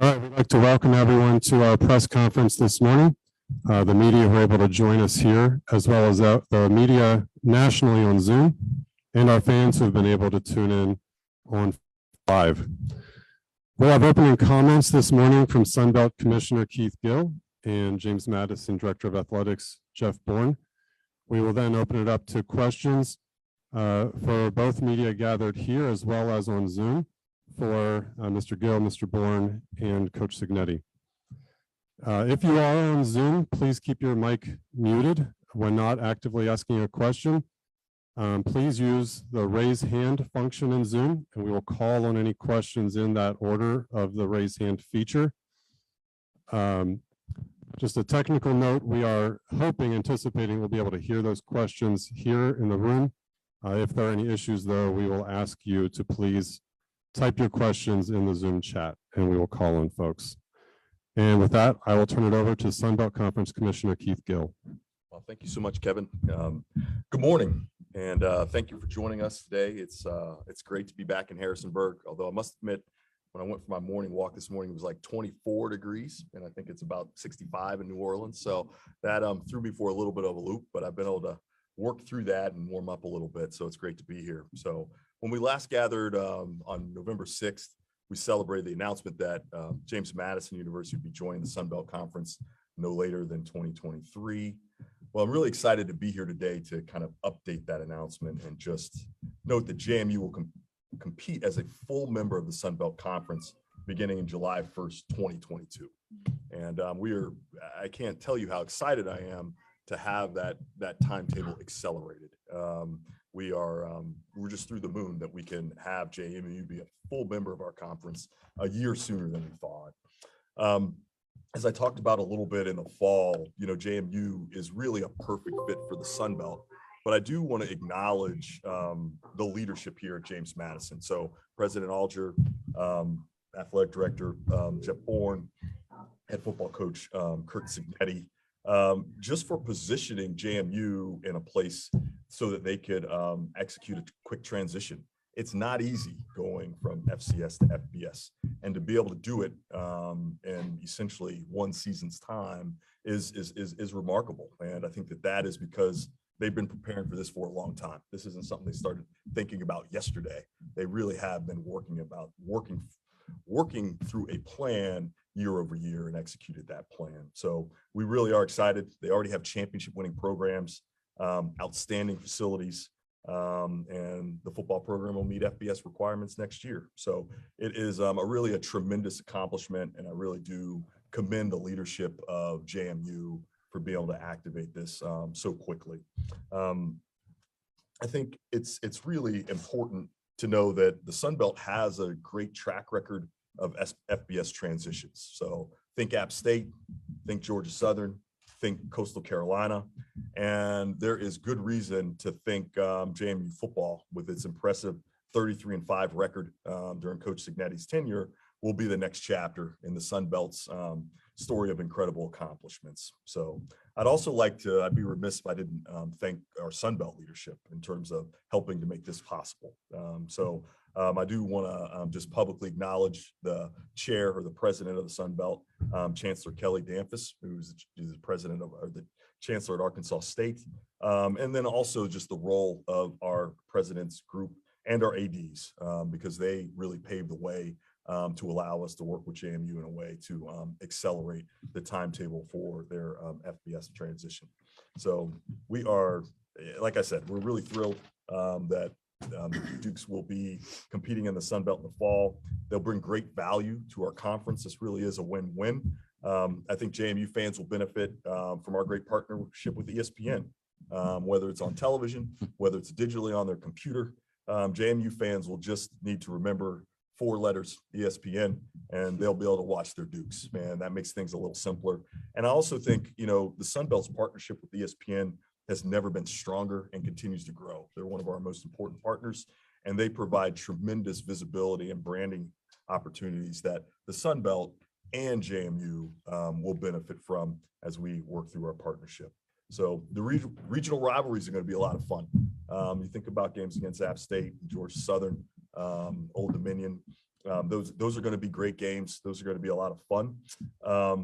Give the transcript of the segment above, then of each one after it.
All right, we'd like to welcome everyone to our press conference this morning. The media who are able to join us here, as well as the media nationally on Zoom, and our fans who have been able to tune in on live. We'll have opening comments this morning from Sunbelt Commissioner Keith Gill and James Madison, Director of Athletics, Jeff Bourne. We will then open it up to questions for both media gathered here as well as on Zoom for Mr. Gill, Mr. Bourne, and Coach Signetti. If you are on Zoom, please keep your mic muted when not actively asking a question. Please use the raise hand function in Zoom, and we will call on any questions in that order of the raise hand feature. Just a technical note, we are anticipating we'll be able to hear those questions here in the room. If there are any issues, though, we will ask you to please type your questions in the Zoom chat, and we will call on folks. And with that, I will turn it over to Sunbelt Conference Commissioner Keith Gill. Well, thank you so much, Kevin. Good morning, and thank you for joining us today. It's great to be back in Harrisonburg, although I must admit, when I went for my morning walk this morning, it was like 24 degrees, and I think it's about 65 in New Orleans. So that threw me for a little bit of a loop, but I've been able to work through that and warm up a little bit. So it's great to be here. So when we last gathered on November 6th, we celebrated the announcement that James Madison University would be joining the Sunbelt Conference no later than 2023. Well, I'm really excited to be here today to kind of update that announcement and just note that JMU will compete as a full member of the Sunbelt Conference beginning in July 1st, 2022. And I can't tell you how excited I am to have that timetable accelerated. We're just through the moon that we can have JMU be a full member of our conference a year sooner than we thought. As I talked about a little bit in the fall, JMU is really a perfect fit for the Sun Belt, but I do want to acknowledge the leadership here at James Madison. So President Alger, Athletic Director Jeff Bourne, head football coach Kurt Signetti, just for positioning JMU in a place so that they could execute a quick transition. It's not easy going from FCS to FBS, and to be able to do it in essentially one season's time is remarkable. And I think that is because they've been preparing for this for a long time. This isn't something they started thinking about yesterday. They really have been working through a plan year over year and executed that plan. So we really are excited. They already have championship winning programs, outstanding facilities, and the football program will meet FBS requirements next year. So it is really a tremendous accomplishment, and I really do commend the leadership of JMU for being able to activate this so quickly. I think it's really important to know that the Sun Belt has a great track record of FBS transitions. So think App State, think Georgia Southern, think Coastal Carolina, and there is good reason to think JMU football, with its impressive 33-5 record during Coach Signetti's tenure, will be the next chapter in the Sun Belt's story of incredible accomplishments. So I'd be remiss if I didn't thank our Sun Belt leadership in terms of helping to make this possible. I do want to just publicly acknowledge the chair or the president of the Sun Belt, Chancellor Kelly Danfus, who's the president or the chancellor at Arkansas State, and then also just the role of our president's group and our ADs, because they really paved the way to allow us to work with JMU in a way to accelerate the timetable for their FBS transition. So we are, like I said, we're really thrilled that Dukes will be competing in the Sun Belt in the fall. They'll bring great value to our conference. This really is a win-win. I think JMU fans will benefit from our great partnership with ESPN, whether it's on television, whether it's digitally on their computer. JMU fans will just need to remember 4 letters, ESPN, and they'll be able to watch their Dukes. Man, that makes things a little simpler. And I also think, the Sun Belt's partnership with ESPN has never been stronger and continues to grow. They're one of our most important partners, and they provide tremendous visibility and branding opportunities that the Sun Belt and JMU will benefit from as we work through our partnership. So the regional rivalries are going to be a lot of fun. You think about games against App State, Georgia Southern, Old Dominion, those are going to be great games. Those are going to be a lot of fun.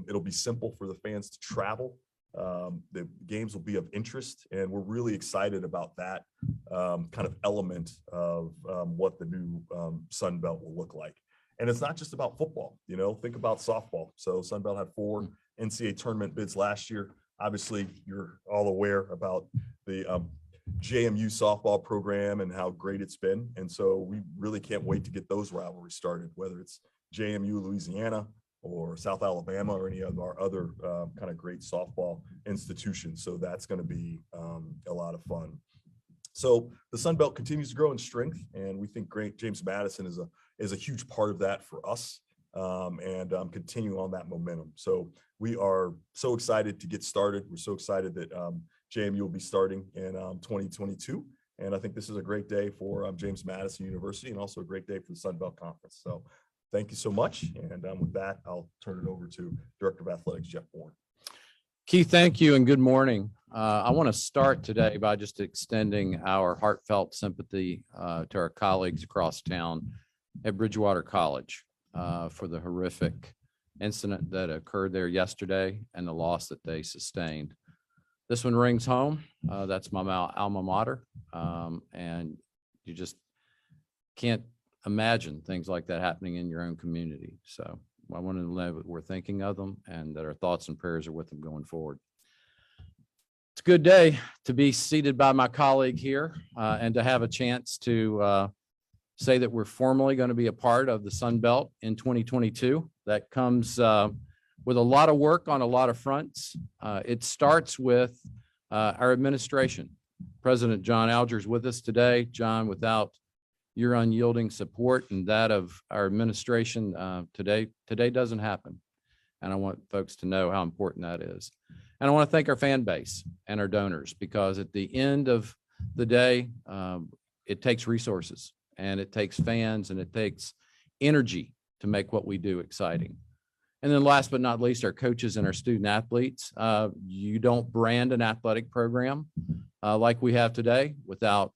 It'll be simple for the fans to travel. The games will be of interest, and we're really excited about that kind of element of what the new Sun Belt will look like. And it's not just about football, think about softball. So Sun Belt had 4 NCAA tournament bids last year. Obviously, you're all aware about the JMU softball program and how great it's been. And so we really can't wait to get those rivalries started, whether it's JMU, Louisiana, or South Alabama, or any of our other kind of great softball institutions. So that's going to be a lot of fun. So the Sun Belt continues to grow in strength, and we think James Madison is a huge part of that for us, and continuing on that momentum. So we are so excited to get started. We're so excited that JMU will be starting in 2022. And I think this is a great day for James Madison University, and also a great day for the Sun Belt Conference. So thank you so much. And with that, I'll turn it over to Director of Athletics, Jeff Bourne. Keith, thank you and good morning. I want to start today by just extending our heartfelt sympathy to our colleagues across town at Bridgewater College for the horrific incident that occurred there yesterday and the loss that they sustained. This one rings home. That's my alma mater, and you just can't imagine things like that happening in your own community. So I wanted to know that we're thinking of them and that our thoughts and prayers are with them going forward. It's a good day to be seated by my colleague here and to have a chance to say that we're formally going to be a part of the Sun Belt in 2022. That comes with a lot of work on a lot of fronts. It starts with our administration. President John Alger is with us today. John, without your unyielding support and that of our administration, today doesn't happen. And I want folks to know how important that is. And I want to thank our fan base and our donors, because at the end of the day, it takes resources, and it takes fans, and it takes energy to make what we do exciting. And then last but not least, our coaches and our student athletes. You don't brand an athletic program like we have today without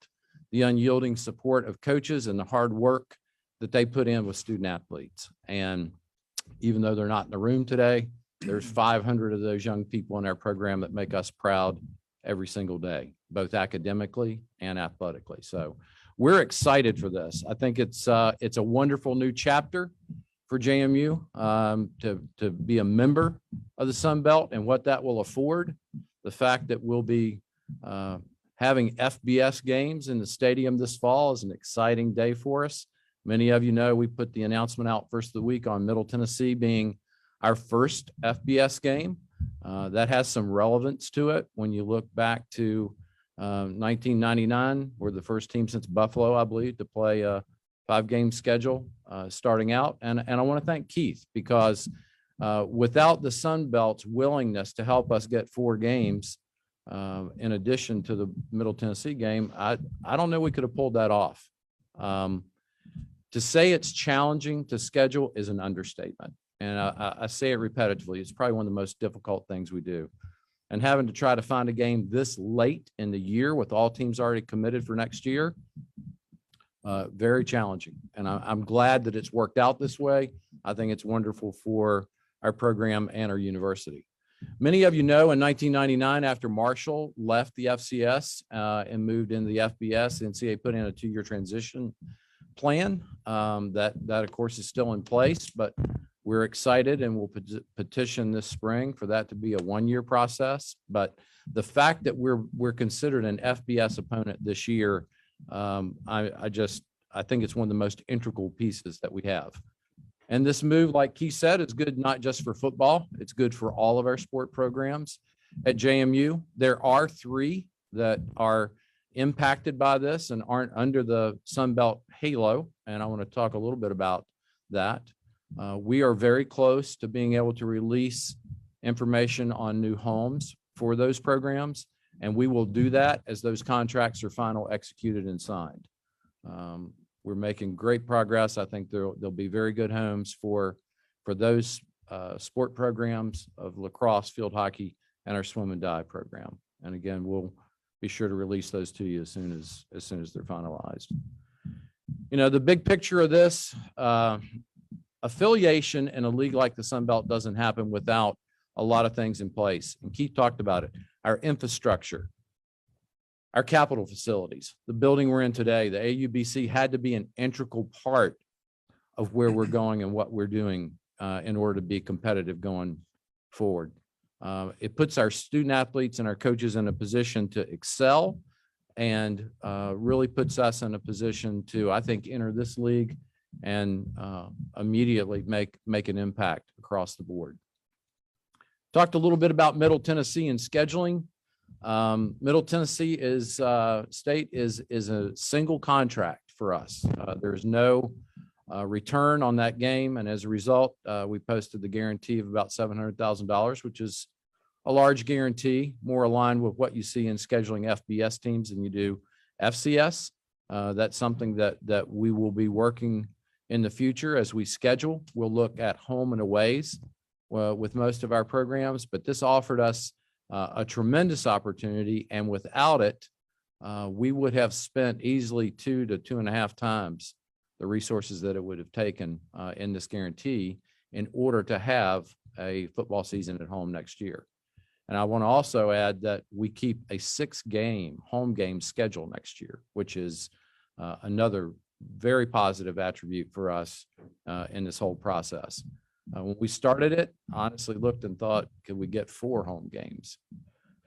the unyielding support of coaches and the hard work that they put in with student athletes. And even though they're not in the room today, there's 500 of those young people in our program that make us proud every single day, both academically and athletically. So we're excited for this. I think it's a wonderful new chapter for JMU to be a member of the Sun Belt, and what that will afford. The fact that we'll be having FBS games in the stadium this fall is an exciting day for us. Many of you know we put the announcement out first of the week on Middle Tennessee being our first FBS game. That has some relevance to it when you look back to 1999. We're the first team since Buffalo, I believe, to play a 5-game schedule starting out. And I want to thank Keith, because without the Sun Belt's willingness to help us get 4 games in addition to the Middle Tennessee game, I don't know we could have pulled that off. To say it's challenging to schedule is an understatement. And I say it repetitively. It's probably one of the most difficult things we do. And having to try to find a game this late in the year with all teams already committed for next year, very challenging. And I'm glad that it's worked out this way. I think it's wonderful for our program and our university. Many of you know in 1999, after Marshall left the FCS and moved into the FBS, the NCAA put in a 2-year transition plan that of course is still in place, but we're excited and we'll petition this spring for that to be a 1-year process. But the fact that we're considered an FBS opponent this year, I think it's one of the most integral pieces that we have. And this move, like Keith said, is good not just for football, it's good for all of our sport programs at JMU. There are 3 that are impacted by this and aren't under the Sun Belt halo, and I want to talk a little bit about that. We are very close to being able to release information on new homes for those programs, and we will do that as those contracts are final executed and signed. We're making great progress. I think there'll be very good homes for those sport programs of lacrosse, field hockey, and our swim and dive program. And again, we'll be sure to release those to you as soon as they're finalized. The big picture of this, affiliation in a league like the Sun Belt doesn't happen without a lot of things in place. And Keith talked about it, our infrastructure, our capital facilities, the building we're in today, the AUBC had to be an integral part of where we're going and what we're doing in order to be competitive going forward. It puts our student athletes and our coaches in a position to excel and really puts us in a position to, I think, enter this league and immediately make an impact across the board. Talked a little bit about Middle Tennessee and scheduling. Middle Tennessee State is a single contract for us. There's no return on that game, and as a result, we posted the guarantee of about $700,000, which is a large guarantee, more aligned with what you see in scheduling FBS teams than you do FCS. That's something that we will be working in the future as we schedule. We'll look at home and aways with most of our programs, but this offered us a tremendous opportunity, and without it, we would have spent easily 2 to 2.5 times the resources that it would have taken in this guarantee in order to have a football season at home next year. And I want to also add that we keep a 6-game home game schedule next year, which is another very positive attribute for us in this whole process. When we started it, honestly looked and thought, could we get 4 home games?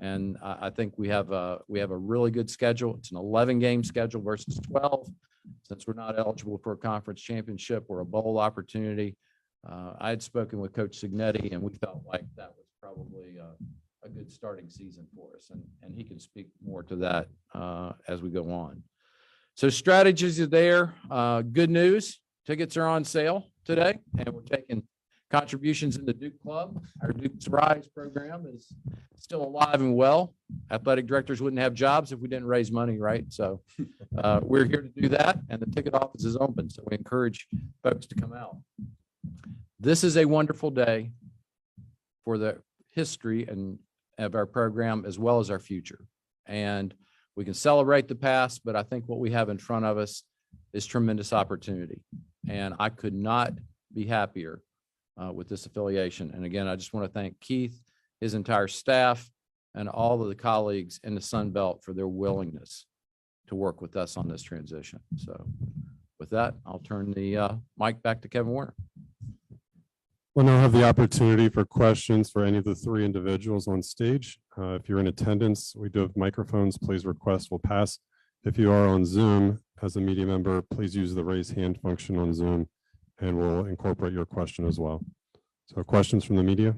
And I think we have a really good schedule. It's an 11-game schedule versus 12. Since we're not eligible for a conference championship or a bowl opportunity, I had spoken with Coach Signetti, and we felt like that was probably a good starting season for us. And he can speak more to that as we go on. So strategies are there. Good news, tickets are on sale today, and we're taking contributions in the Duke Club. Our Duke's Rise program is still alive and well. Athletic directors wouldn't have jobs if we didn't raise money, right? So we're here to do that, and the ticket office is open, so we encourage folks to come out. This is a wonderful day for the history and of our program as well as our future. And we can celebrate the past, but I think what we have in front of us is tremendous opportunity. And I could not be happier with this affiliation. And again, I just want to thank Keith, his entire staff, and all of the colleagues in the Sun Belt for their willingness to work with us on this transition. So with that, I'll turn the mic back to Kevin Warner. We'll now have the opportunity for questions for any of the 3 individuals on stage. If you're in attendance, we do have microphones. Please request will pass. If you are on Zoom as a media member, please use the raise hand function on Zoom, and we'll incorporate your question as well. So questions from the media?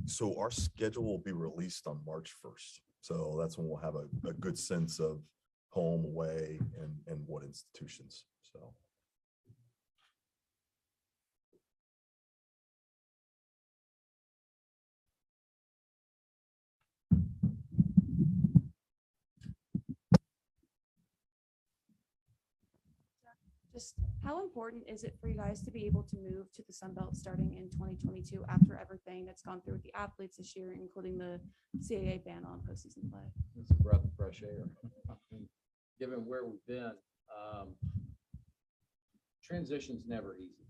So our schedule will be released on March 1st. So that's when we'll have a good sense of home, away, and what institutions. So. Just how important is it for you guys to be able to move to the Sun Belt starting in 2022 after everything that's gone through with the athletes this year, including the CAA ban on postseason play? It's a breath of fresh air. Given where we've been, transition's never easy.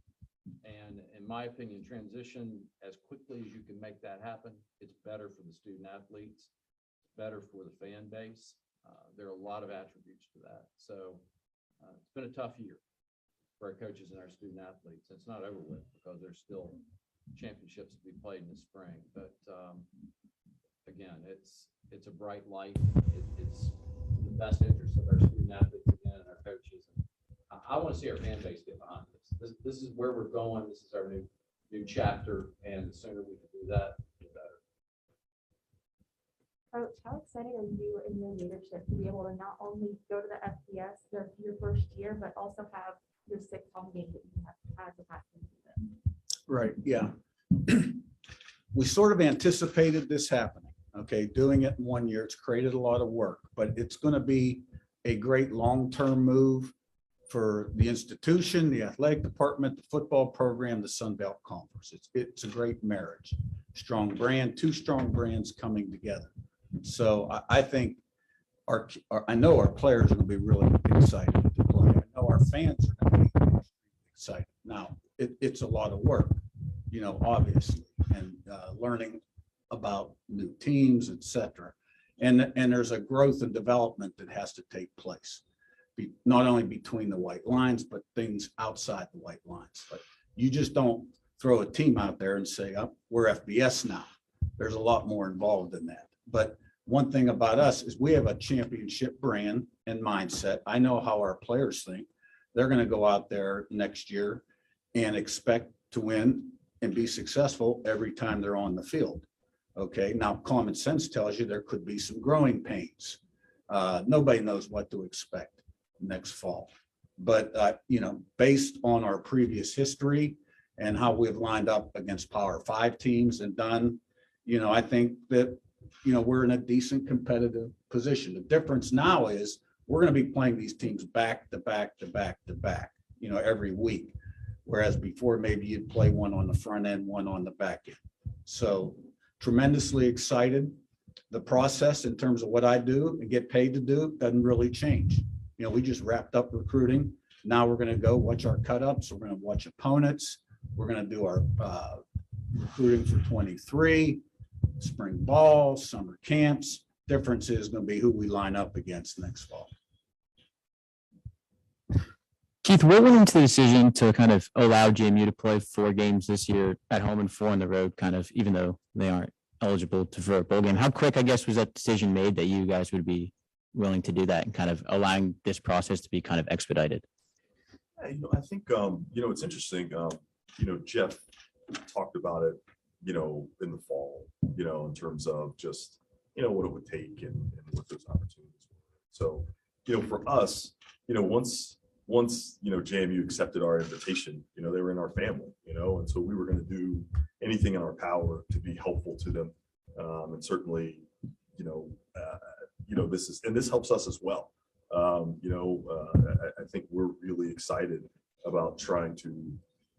And in my opinion, transition as quickly as you can make that happen, it's better for the student athletes, better for the fan base. There are a lot of attributes to that. So it's been a tough year for our coaches and our student athletes. It's not over with because there's still championships to be played in the spring. But again, it's a bright light. It's in the best interest of our student athletes again and our coaches. And I want to see our fan base get behind this. This is where we're going. This is our new chapter, and the sooner we can do that, the better. Coach, how excited are you in your leadership to be able to not only go to the FBS your first year, but also have your 6 home games that you have had the past season? Right, yeah. We sort of anticipated this happening, Okay, doing it in 1 year, it's created a lot of work, but it's going to be a great long-term move for the institution, the athletic department, the football program, the Sun Belt Conference. It's a great marriage. Strong brand, two strong brands coming together. So I think I know our players are going to be really excited to play. I know our fans are going to be excited. Now, it's a lot of work, obviously, and learning about new teams, et cetera. And there's a growth and development that has to take place, not only between the white lines, but things outside the white lines. But you just don't throw a team out there and say, oh, we're FBS now. There's a lot more involved in that. But one thing about us is we have a championship brand and mindset. I know how our players think. They're going to go out there next year and expect to win and be successful every time they're on the field. Okay, now common sense tells you there could be some growing pains. Nobody knows what to expect next fall. But, based on our previous history and how we've lined up against Power 5 teams and done, I think that, we're in a decent competitive position. The difference now is we're going to be playing these teams back to back to back to back, every week. Whereas before, maybe you'd play one on the front end, one on the back end. So tremendously excited. The process in terms of what I do and get paid to do doesn't really change. We just wrapped up recruiting. Now we're going to go watch our cut-ups. We're going to watch opponents. We're going to do our recruiting for 23, spring ball, summer camps. Difference is going to be who we line up against next fall. Keith, what went into the decision to kind of allow JMU to play 4 games this year at home and 4 on the road, kind of, even though they aren't eligible for a bowl game? How quick, I guess, was that decision made that you guys would be willing to do that and kind of allowing this process to be kind of expedited? I think, it's interesting. Jeff talked about it, in the fall, in terms of just, what it would take and what those opportunities were. So, for us, once JMU accepted our invitation, they were in our family, and so we were going to do anything in our power to be helpful to them. And certainly, this helps us as well. I think we're really excited about trying to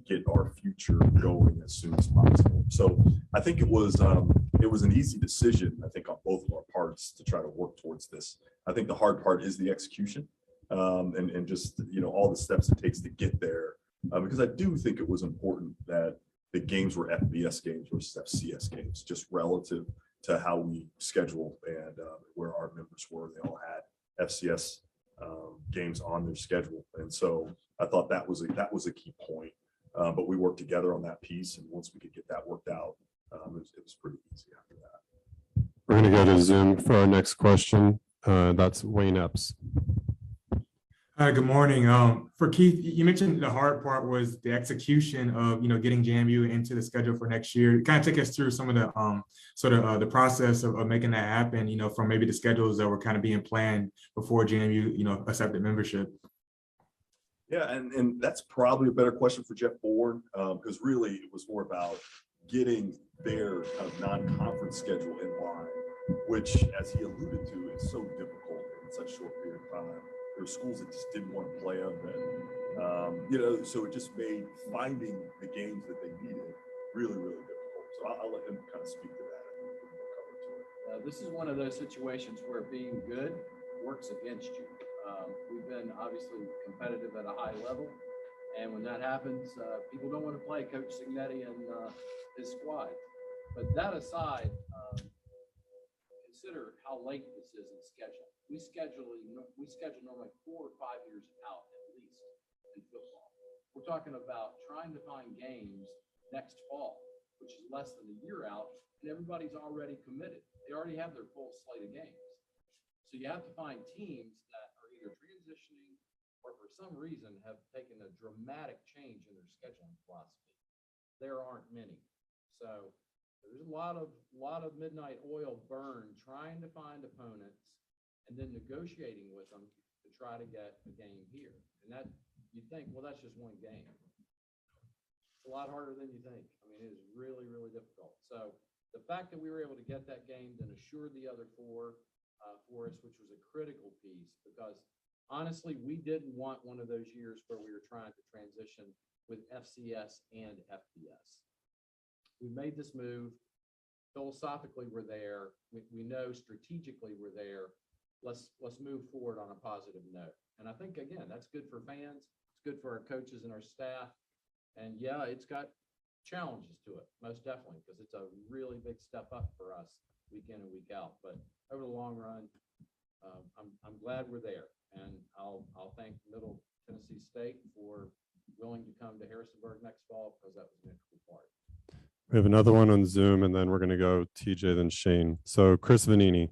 get our future going as soon as possible. So I think it was an easy decision, I think, on both of our parts to try to work towards this. I think the hard part is the execution. And just, all the steps it takes to get there. Because I do think it was important that the games were FBS games versus FCS games, just relative to how we scheduled and where our members were. They all had FCS games on their schedule. And so I thought that was a key point. But we worked together on that piece. And once we could get that worked out, it was pretty easy after that. We're going to go to Zoom for our next question. That's Wayne Epps. Hi, good morning. For Keith, you mentioned the hard part was the execution of, getting JMU into the schedule for next year. Kind of take us through some of the the process of making that happen, from maybe the schedules that were kind of being planned before JMU, accepted membership. Yeah, and that's probably a better question for Jeff Bourne, because really it was more about getting their kind of non-conference schedule in line, which, as he alluded to, is so difficult in such a short period of time. There were schools that just didn't want to play them, and so it just made finding the games that they needed really, really difficult. So I'll let him kind of speak to that. This is one of those situations where being good works against you. We've been obviously competitive at a high level, and when that happens, people don't want to play Coach Signetti and his squad. But that aside, consider how late this is in schedule. We schedule normally 4 or 5 years out at least in football. We're talking about trying to find games next fall, which is less than a year out, and everybody's already committed. They already have their full slate of games. So you have to find teams that are either transitioning or for some reason have taken a dramatic change in their scheduling philosophy. There aren't many. So there's a lot of midnight oil burn trying to find opponents and then negotiating with them to try to get a game here. And that, you think, well, that's just one game. It's a lot harder than you think. I mean, it is really, really difficult. So the fact that we were able to get that game, then assure the other four for us, which was a critical piece, because honestly, we didn't want one of those years where we were trying to transition with FCS and FBS. We made this move. Philosophically, we're there. We know strategically we're there. Let's move forward on a positive note. And I think, again, that's good for fans. It's good for our coaches and our staff. And yeah, it's got challenges to it, most definitely, because it's a really big step up for us week in and week out. But over the long run, I'm glad we're there. And I'll thank Middle Tennessee State for willing to come to Harrisonburg next fall, because that was an integral part. We have another one on Zoom, and then we're going to go TJ, then Shane. So Chris Vanini.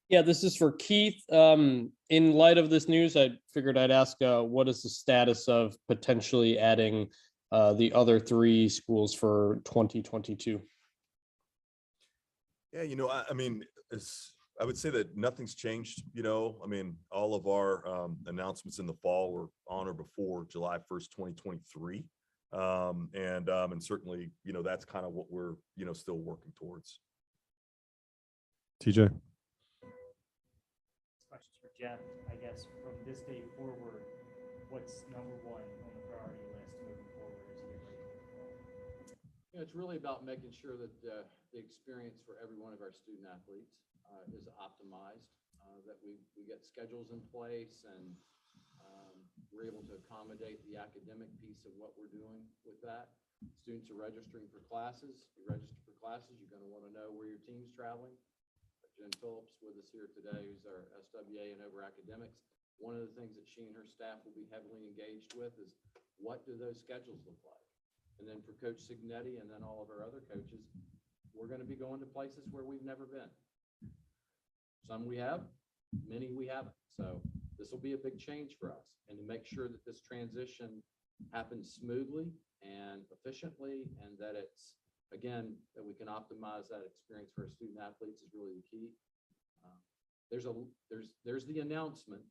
Yeah, this is for Keith. In light of this news, I figured I'd ask, what is the status of potentially adding the other 3 schools for 2022? Yeah, I mean, I would say that nothing's changed. I mean, all of our announcements in the fall were on or before July 1st, 2023. And certainly, that's kind of what we're, still working towards. TJ. Questions for Jeff, I guess, from this day forward, what's number 1 on the priority list moving forward as you get ready for the fall? It's really about making sure that the experience for every one of our student athletes is optimized, that we get schedules in place, and we're able to accommodate the academic piece of what we're doing with that. Students are registering for classes. You register for classes, you're going to want to know where your team's traveling. Jen Phillips with us here today, who's our SWA and over academics. One of the things that she and her staff will be heavily engaged with is, what do those schedules look like? And then for Coach Signetti and then all of our other coaches, we're going to be going to places where we've never been. Some we have, many we haven't. So this will be a big change for us. And to make sure that this transition happens smoothly and efficiently, and that it's, again, that we can optimize that experience for our student athletes is really the key. There's the announcement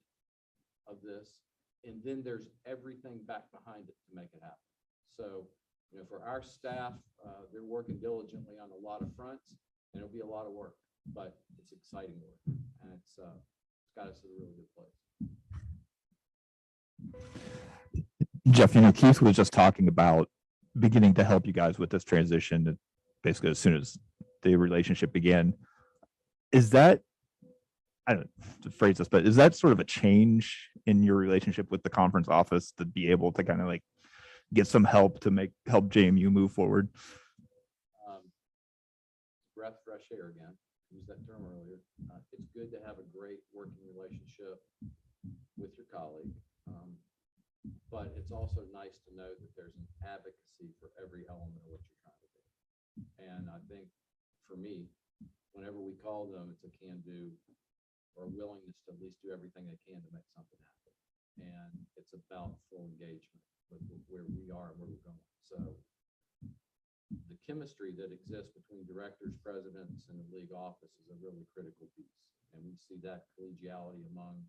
of this, and then there's everything back behind it to make it happen. So, for our staff, they're working diligently on a lot of fronts, and it'll be a lot of work, but it's exciting work, and it's got us to a really good place. Jeff, Keith was just talking about beginning to help you guys with this transition, basically as soon as the relationship began. Is that, I don't know to phrase this, but is that sort of a change in your relationship with the conference office to be able to kind of like get some help to help JMU move forward? Breath, fresh air again. Used that term earlier. It's good to have a great working relationship with your colleague. But it's also nice to know that there's an advocacy for every element of what you're trying to do. And I think for me, whenever we call them, it's a can-do or a willingness to at least do everything they can to make something happen. And it's about full engagement with where we are and where we're going. So the chemistry that exists between directors, presidents, and the league office is a really critical piece. And we see that collegiality among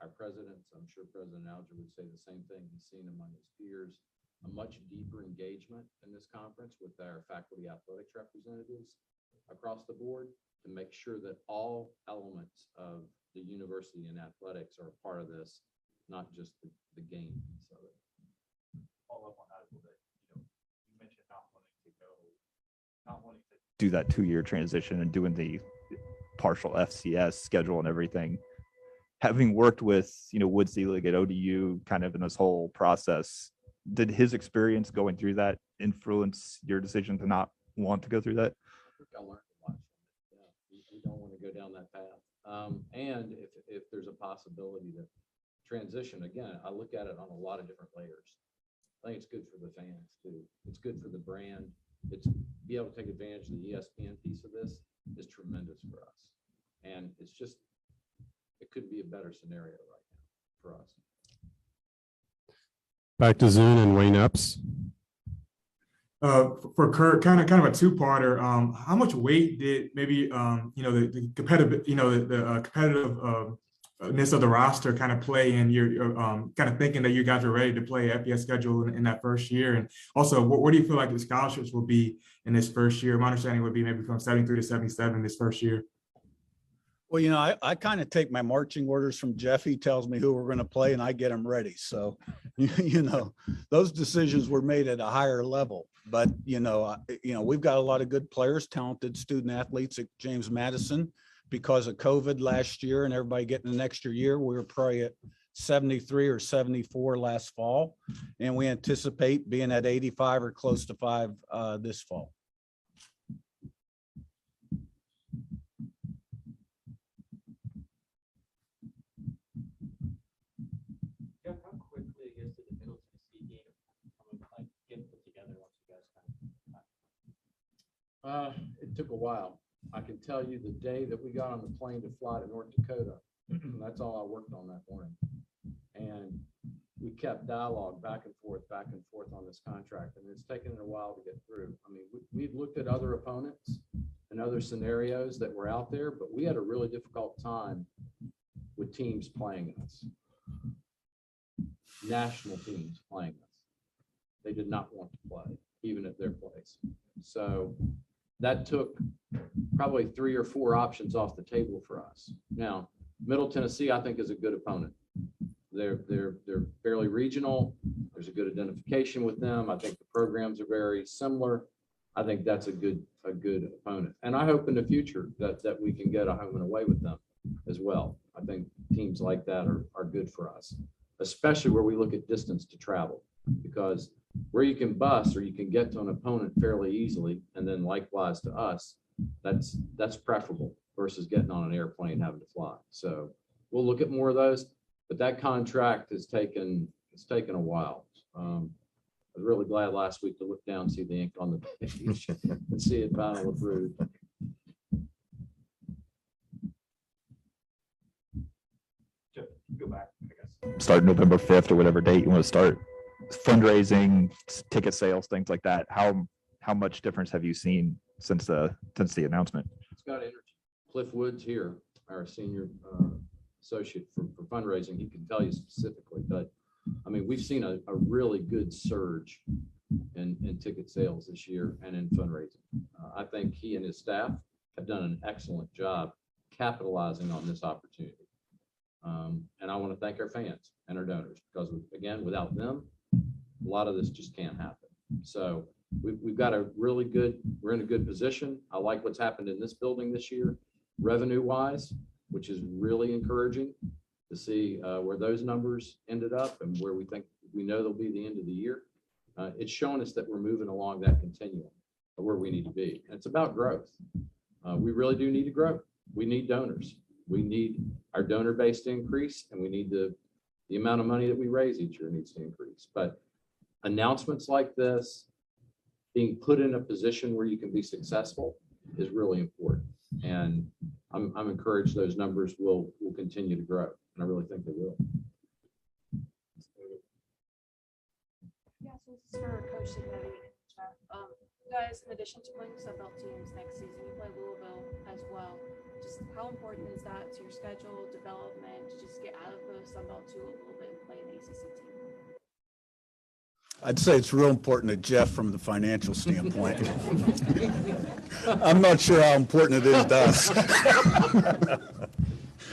our presidents. I'm sure President Alger would say the same thing he's seen among his peers. A much deeper engagement in this conference with our faculty athletics representatives across the board to make sure that all elements of the university and athletics are a part of this, not just the game piece of it. Follow up on that a little bit. You mentioned not wanting to do that 2-year transition and doing the partial FCS schedule and everything. Having worked with, Wood Selig at ODU kind of in this whole process, did his experience going through that influence your decision to not want to go through that? I think I learned a lot from it. Yeah, we don't want to go down that path. And if there's a possibility to transition, again, I look at it on a lot of different layers. I think it's good for the fans too. It's good for the brand. It's be able to take advantage of the ESPN piece of this is tremendous for us. And it's just, it could be a better scenario right now for us. Back to Zoom and Wayne Epps. For Kurt, kind of a two-parter. How much weight did maybe the competitive, the competitive of the roster kind of play in your kind of thinking that you guys are ready to play FBS schedule in that first year? And also, where do you feel like the scholarships will be in this first year? My understanding would be maybe from 73 to 77 this first year. Well, I kind of take my marching orders from Jeff. He tells me who we're going to play and I get them ready. So, those decisions were made at a higher level, but, we've got a lot of good players, talented student athletes at James Madison. Because of COVID last year and everybody getting an extra year, we were probably at 73 or 74 last fall. And we anticipate being at 85 or close to 5 this fall. Jeff, how quickly, I guess, did the Middle Tennessee game get put together once you guys it took a while. I can tell you the day that we got on the plane to fly to North Dakota, that's all I worked on that morning. And we kept dialogue back and forth on this contract. And it's taken a while to get through. I mean, we've looked at other opponents and other scenarios that were out there, but we had a really difficult time with teams playing us. National teams playing us. They did not want to play, even at their place. So that took probably 3 or 4 options off the table for us. Now, Middle Tennessee, I think, is a good opponent. They're fairly regional. There's a good identification with them. I think the programs are very similar. I think that's a good opponent. And I hope in the future that we can get a home and away with them as well. I think teams like that are good for us, especially where we look at distance to travel, because where you can bus or you can get to an opponent fairly easily, and then likewise to us, that's preferable versus getting on an airplane and having to fly. So we'll look at more of those, but that contract has taken a while. I was really glad last week to look down and see the ink on the page and see it finally approved. Go back, I guess. Start November 5th or whatever date you want to start. Fundraising, ticket sales, things like that. How much difference have you seen since the announcement? It's got energy. Cliff Woods here, our senior associate for fundraising, he can tell you specifically, but I mean, we've seen a really good surge in ticket sales this year and in fundraising. I think he and his staff have done an excellent job capitalizing on this opportunity. And I want to thank our fans and our donors, because again, without them, a lot of this just can't happen. So we've got we're in a good position. I like what's happened in this building this year, revenue wise, which is really encouraging to see where those numbers ended up and where we know they'll be the end of the year. It's showing us that we're moving along that continuum of where we need to be. And it's about growth. We really do need to grow. We need donors. We need our donor base to increase, and we need the amount of money that we raise each year needs to increase. But announcements like this, being put in a position where you can be successful, is really important. And I'm encouraged those numbers will continue to grow, and I really think they will. Yeah, so this is for Coach Signetti. Guys, in addition to playing Sunbelt teams next season, you play Louisville as well. Just how important is that to your schedule, development, to just get out of the Sunbelt 2 a little bit and play an ACC team? I'd say it's real important to Jeff from the financial standpoint. I'm not sure how important it is to us.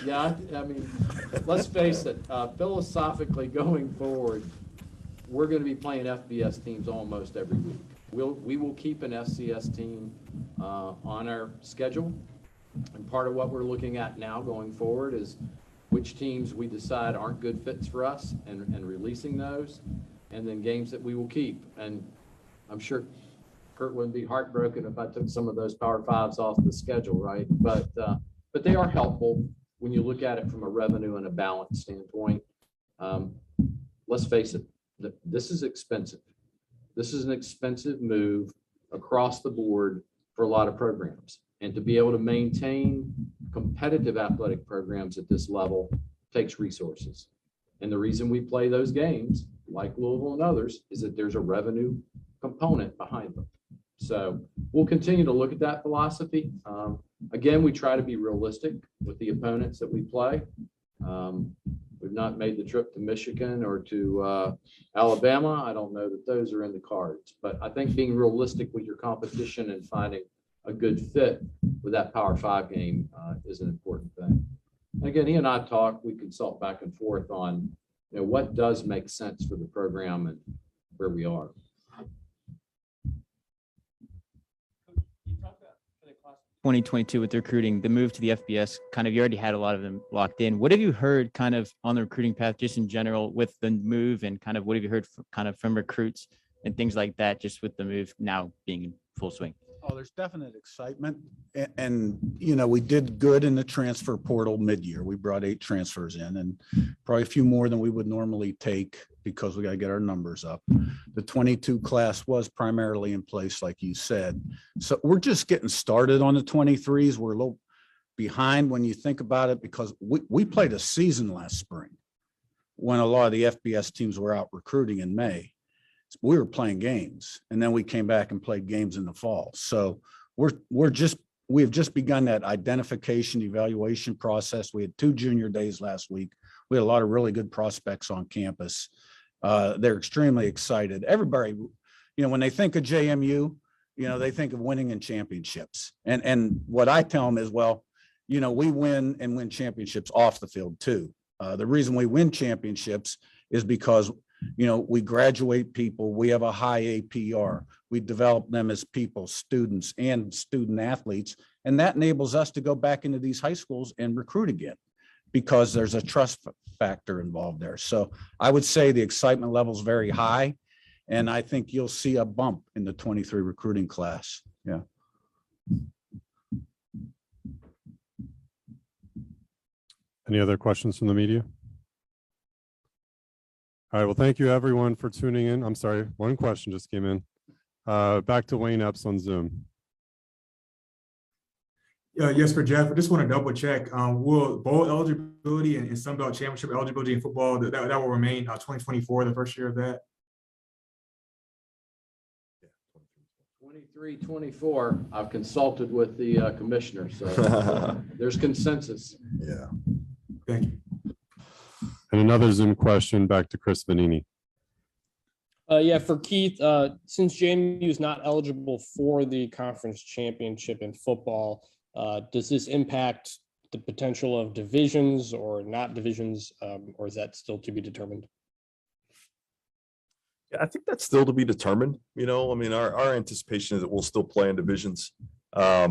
Yeah, I mean, let's face it, philosophically going forward, we're going to be playing FBS teams almost every week. We will keep an FCS team on our schedule. And part of what we're looking at now going forward is which teams we decide aren't good fits for us and releasing those, and then games that we will keep. And I'm sure Kurt wouldn't be heartbroken if I took some of those Power Fives off the schedule, right? But they are helpful when you look at it from a revenue and a balance standpoint. Let's face it, this is expensive. This is an expensive move across the board for a lot of programs. And to be able to maintain competitive athletic programs at this level takes resources. And the reason we play those games, like Louisville and others, is that there's a revenue component behind them. So we'll continue to look at that philosophy. Again, we try to be realistic with the opponents that we play. We've not made the trip to Michigan or to Alabama. I don't know that those are in the cards, but I think being realistic with your competition and finding a good fit with that Power 5 game is an important thing. And again, he and I talk, we consult back and forth on, what does make sense for the program and where we are. 2022 with the recruiting, the move to the FBS, kind of, you already had a lot of them locked in. What have you heard kind of on the recruiting path, just in general with the move, and kind of what have you heard kind of from recruits and things like that, just with the move now being in full swing? Oh, there's definite excitement. And, we did good in the transfer portal mid-year. We brought 8 transfers in and probably a few more than we would normally take because we got to get our numbers up. The 22 class was primarily in place, like you said. So we're just getting started on the 23s. We're a little behind when you think about it because we played a season last spring when a lot of the FBS teams were out recruiting in May. We were playing games and then we came back and played games in the fall. So we've just begun that identification evaluation process. We had 2 junior days last week. We had a lot of really good prospects on campus. They're extremely excited. Everybody, when they think of JMU, they think of winning in championships. And what I tell them is, well, we win and win championships off the field too. The reason we win championships is because we graduate people. We have a high APR. We develop them as people, students, and student athletes. And that enables us to go back into these high schools and recruit again because there's a trust factor involved there. So I would say the excitement level is very high. And I think you'll see a bump in the 23 recruiting class. Yeah. Any other questions from the media? All right, well, thank you everyone for tuning in. I'm sorry, one question just came in. Back to Wayne Epps on Zoom. Yes, for Jeff, I just want to double check. Will bowl eligibility and Sunbelt Championship eligibility in football, that will remain 2024, the first year of that? 23-24, I've consulted with the commissioner, so there's consensus. Yeah. Thank you. And another Zoom question back to Chris Vanini. Yeah, for Keith, since JMU is not eligible for the conference championship in football, does this impact the potential of divisions or not divisions, or is that still to be determined? Yeah, I think that's still to be determined. Our anticipation is that we'll still play in divisions. I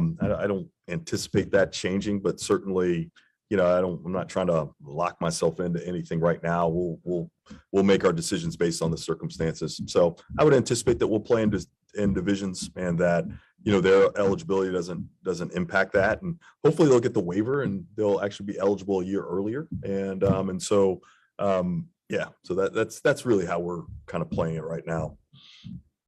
don't anticipate that changing, but certainly, I'm not trying to lock myself into anything right now. We'll make our decisions based on the circumstances. So I would anticipate that we'll play in divisions and that, their eligibility doesn't impact that. And hopefully they'll get the waiver and they'll actually be eligible a year earlier. So that's really how we're kind of playing it right now.